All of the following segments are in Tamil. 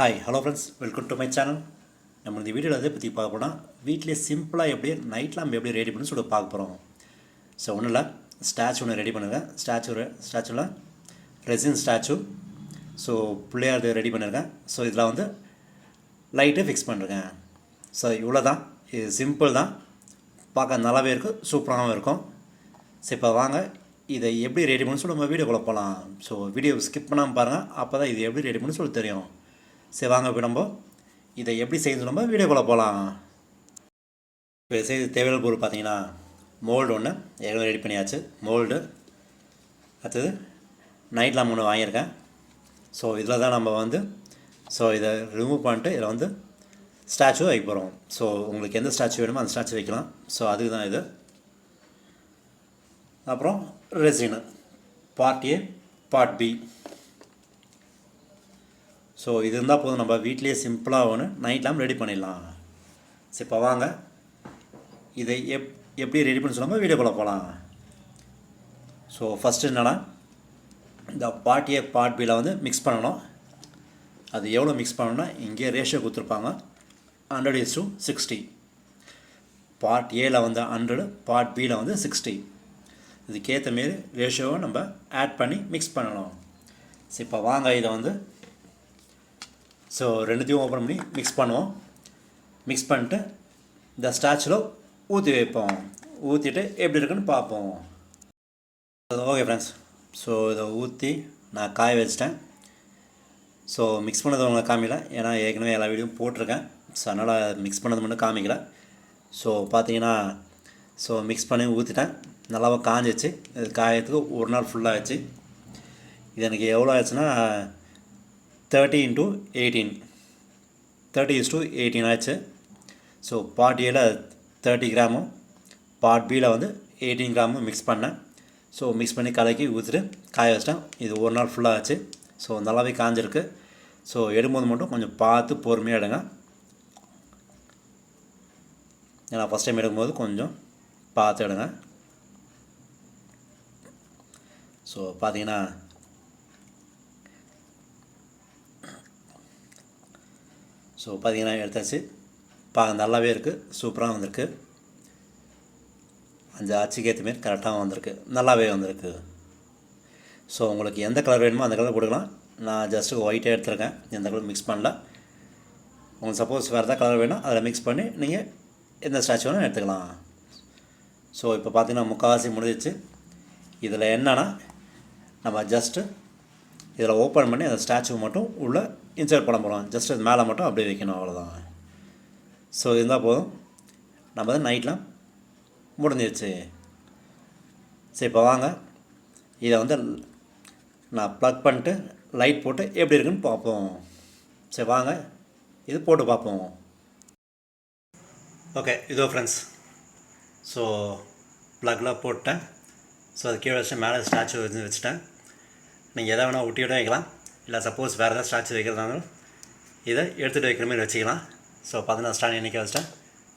Hi hello friends, welcome to my channel. நம்ம இந்த வீடியோவில் எதை பற்றி பார்க்க போனால் வீட்டிலே சிம்பிளாக எப்படி நைட் லேம்ப் எப்படி ரெடி பண்ணி சொல்லிட்டு பார்க்க போகிறோம். ஸோ ஒன்றும் இல்லை, ஸ்டாச்சு ஒன்று ரெடி பண்ணுங்கள். ஸ்டாச்சுவில் resin statue. So Pillaiyar ready பண்ணியிருக்கேன். ஸோ இதில் வந்து லைட்டை ஃபிக்ஸ் பண்ணிருக்கேன். ஸோ இவ்வளோ தான், இது சிம்பிள் தான், பார்க்க நல்லாவே இருக்கும், சூப்பராகவும் இருக்கும். ஸோ இப்போ வாங்க இதை எப்படி ரெடி பண்ணி சொல்லி நம்ம வீடியோக்குள்ளே போகலாம். ஸோ வீடியோ ஸ்கிப் பண்ணாமல் பாருங்கள், அப்போ தான் இது எப்படி ரெடி பண்ணி சொல்லி தெரியும். சரி வாங்க, இப்போ நம்ம இதை எப்படி செய்யணும் நம்ம வீடியோக்குள்ளே போகலாம். இப்போ செய்து தேவையான பொருள் பார்த்தீங்கன்னா மோல்டு ஒன்று ஏற்கனவே ரெடி பண்ணியாச்சு. மோல்டு, அடுத்தது நைட் லேம்ப் ஒன்று வாங்கியிருக்கேன். ஸோ இதில் தான் நம்ம வந்து இதை ரிமூவ் பண்ணிட்டு இதில் வந்து ஸ்டாச்சு வைக்க போகிறோம். ஸோ உங்களுக்கு எந்த ஸ்டாச்சு வேணுமோ அந்த ஸ்டாச்சு வைக்கலாம். ஸோ அதுக்கு தான் இது. அப்புறம் resin part A, part B. So இது இருந்தால் போதும், நம்ம வீட்லேயே சிம்பிளாக ஒன்று நைட் லேம்ப் ரெடி பண்ணிடலாம். சரி இப்போ வாங்க இதை எப்படி ரெடி பண்ணி சொல்லாமல் வீடியோக்குள்ளே போகலாம். ஸோ ஃபஸ்ட்டு என்னென்னா, இந்த பார்ட் ஏ பார்ட் பியில் வந்து மிக்ஸ் பண்ணணும். அது எவ்வளோ மிக்ஸ் பண்ணணும்னா இங்கே ரேஷியோ கொடுத்துருப்பாங்க, 100:60. பார்ட் ஏயில் வந்து 100, பார்ட் பியில் வந்து 60. இதுக்கேற்ற மாரி ரேஷியோவை நம்ம ஆட் பண்ணி மிக்ஸ் பண்ணணும். சரி இப்போ வாங்க இதை வந்து ரெண்டுத்தையும் ஓப்பன் பண்ணி மிக்ஸ் பண்ணுவோம். மிக்ஸ் பண்ணிட்டு இந்த ஸ்டாச்சில் ஊற்றி வைப்போம். ஊற்றிட்டு எப்படி இருக்குன்னு பார்ப்போம். ஓகே ஃப்ரெண்ட்ஸ், ஸோ இதை ஊற்றி நான் காய வச்சிட்டேன். ஸோ மிக்ஸ் பண்ணது உங்களுக்கு காமிக்கல, ஏன்னா ஏற்கனவே எல்லா வீடியோவும் போட்டிருக்கேன். ஸோ அதனால் மிக்ஸ் பண்ணது மட்டும் காமிக்கல. ஸோ பார்த்தீங்கன்னா மிக்ஸ் பண்ணி ஊற்றிட்டேன். நல்லாவே காஞ்சிச்சு. இது காயத்துக்கு ஒரு நாள் ஃபுல்லாக ஆச்சு. இது எனக்கு எவ்வளோ ஆச்சுன்னா 30:18, 30:18 ஆச்சு. ஸோ பார்ட் ஏல 30 கிராமும், பார்ட் பியில் வந்து 18 கிராமும் மிக்ஸ் பண்ணேன். ஸோ மிக்ஸ் பண்ணி கலக்கி ஊற்றிட்டு காய வச்சிட்டேன். இது ஒரு நாள் ஃபுல்லாக ஆச்சு. ஸோ நல்லாவே காஞ்சிருக்கு. ஸோ எடுக்கும்போது மட்டும் கொஞ்சம் பார்த்து பொறுமையாக எடுங்க. ஏன்னா ஃபஸ்ட் டைம் எடுக்கும்போது கொஞ்சம் பார்த்து எடுங்க. ஸோ பார்த்தீங்கன்னா எடுத்தாச்சு. நல்லாவே இருக்குது, சூப்பராக வந்திருக்கு. அந்த அச்சுக்கு ஏற்ற மாரி கரெக்டாக வந்திருக்கு, நல்லாவே வந்திருக்கு. ஸோ உங்களுக்கு எந்த கலர் வேணுமோ அந்த கலர் கொடுக்கலாம். நான் ஜஸ்ட்டு ஒயிட்டே எடுத்துருக்கேன், எந்த கலர் மிக்ஸ் பண்ணல. உங்களுக்கு சப்போஸ் வேறு எதாவது கலர் வேணும் அதில் மிக்ஸ் பண்ணி நீங்கள் எந்த ஸ்டாச்சு வேணும் எடுத்துக்கலாம். ஸோ இப்போ பார்த்தீங்கன்னா முக்கால்வாசி முடிஞ்சிச்சு. இதில் என்னென்னா, நம்ம ஜஸ்ட்டு இதில் ஓப்பன் பண்ணி அந்த ஸ்டாச்சு மட்டும் உள்ளே இன்சர்ட் பண்ண போகிறோம். ஜஸ்ட் அது மேலே மட்டும் அப்படியே வைக்கணும், அவ்வளோதான். ஸோ இருந்தால் போதும், நம்ம வந்து நைட்லாம் முடிஞ்சிருச்சு. சரி இப்போ வாங்க இதை வந்து நான் ப்ளக் பண்ணிட்டு லைட் போட்டு எப்படி இருக்குன்னு பார்ப்போம். சரி வாங்க இது போட்டு பார்ப்போம். ஓகே இதோ ஃப்ரெண்ட்ஸ், ஸோ ப்ளக்லாம் போட்டேன். ஸோ அது கீழே வச்சு மேலே ஸ்டாச்சு வச்சுட்டேன். நீங்கள் எதை வேணால் ஒட்டியோட வைக்கலாம், இல்லை சப்போஸ் வேறு எதாவது ஸ்டாச்சு வைக்கிறதாலும் இதை எடுத்துகிட்டு வைக்கிற மாதிரி வச்சுக்கலாம். ஸோ பார்த்தீங்கன்னா ஸ்டாண்ட் இன்றைக்கி வச்சிட்டேன்.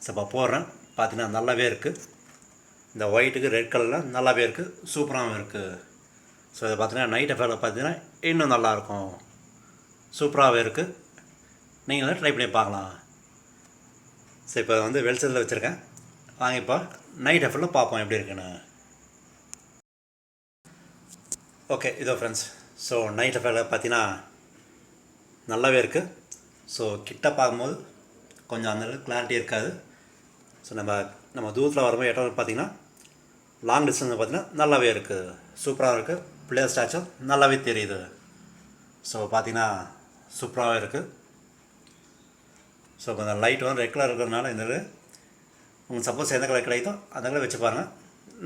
ஸோ இப்போ போடுறேன். பார்த்தீங்கன்னா நல்லாவே இருக்குது. இந்த ஒயிட்டுக்கு ரெட் கலரில் நல்லாவே இருக்குது, சூப்பராகவும் இருக்குது. ஸோ இதை பார்த்தீங்கன்னா நைட் எஃபெக்டில் பார்த்தீங்கன்னா இன்னும் நல்லாயிருக்கும், சூப்பராகவே இருக்குது. நீங்களும் ட்ரை பண்ணி பார்க்கலாம். ஸோ இப்போ வந்து வெளிச்சத்தில் வச்சுருக்கேன். வாங்க இப்போ நைட் எஃபெக்டில் பார்ப்போம் எப்படி இருக்குன்னு. ஓகே இதோ ஃப்ரெண்ட்ஸ், ஸோ நைட் எஃபெக்டில் பார்த்தீங்கன்னா நல்லாவே இருக்குது. ஸோ கிட்ட பார்க்கும்போது கொஞ்சம் அந்தளவுக்கு கிளாரிட்டி இருக்காது. ஸோ நம்ம தூரத்தில் வரும்போது எட்டோ பார்த்திங்கன்னா லாங் டிஸ்டன்ஸ் பார்த்திங்கன்னா நல்லாவே இருக்குது, சூப்பராக இருக்குது. பிளேயர் ஸ்டாச்சும் நல்லாவே தெரியுது. ஸோ பார்த்திங்கன்னா சூப்பராகவே இருக்குது. ஸோ இப்போ இந்த லைட் வந்து ரெட் கலர் இருக்கிறதுனால இந்த உங்களுக்கு சப்போஸ் எந்த கலர் கிடைக்குதோ அந்த கலர் வச்சு பாருங்கள்,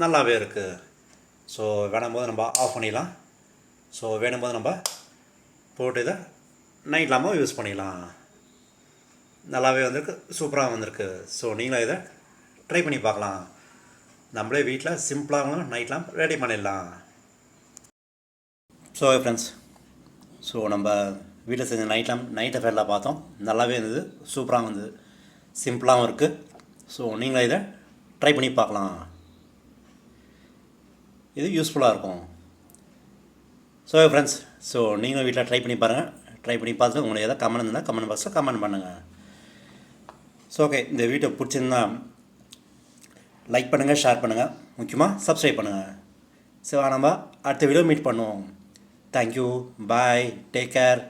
நல்லாவே இருக்குது. ஸோ வேணும்போது நம்ம ஆஃப் பண்ணிடலாம். ஸோ வேணும்போது நம்ம போட்டு இதை நைட் லேம்பாக யூஸ் பண்ணிடலாம். நல்லாவே வந்திருக்கு, சூப்பராக வந்திருக்கு. ஸோ நீங்களும் இதை ட்ரை பண்ணி பார்க்கலாம். நம்மளே வீட்டில் சிம்பிளாக நைட் லேம்ப் ரெடி பண்ணிடலாம். ஸோ ஃப்ரெண்ட்ஸ், ஸோ நம்ம வீட்டில் செஞ்ச நைட் எஃபெக்டில் பார்த்தோம். நல்லாவே இருந்தது, சூப்பராக இருந்தது, சிம்பிளாகவும் இருக்குது. ஸோ நீங்களும் இதை ட்ரை பண்ணி பார்க்கலாம், இது யூஸ்ஃபுல்லாக இருக்கும். ஸோ ஃப்ரெண்ட்ஸ், ஸோ நீங்களும் வீட்டில் ட்ரை பண்ணி பாருங்கள். ட்ரை பண்ணி பார்த்துட்டு உங்களுக்கு எதாவது கமெண்ட் இருந்தால் கமெண்ட் பாக்ஸில் கமெண்ட் பண்ணுங்கள். ஸோ ஓகே, இந்த வீடியோ பிடிச்சிருந்தா லைக் பண்ணுங்கள், ஷேர் பண்ணுங்கள், முக்கியமாக சப்ஸ்கிரைப் பண்ணுங்கள். ஸோ நம்ம அடுத்த வீடியோ மீட் பண்ணுவோம். தேங்க்யூ, பாய், டேக் கேர்.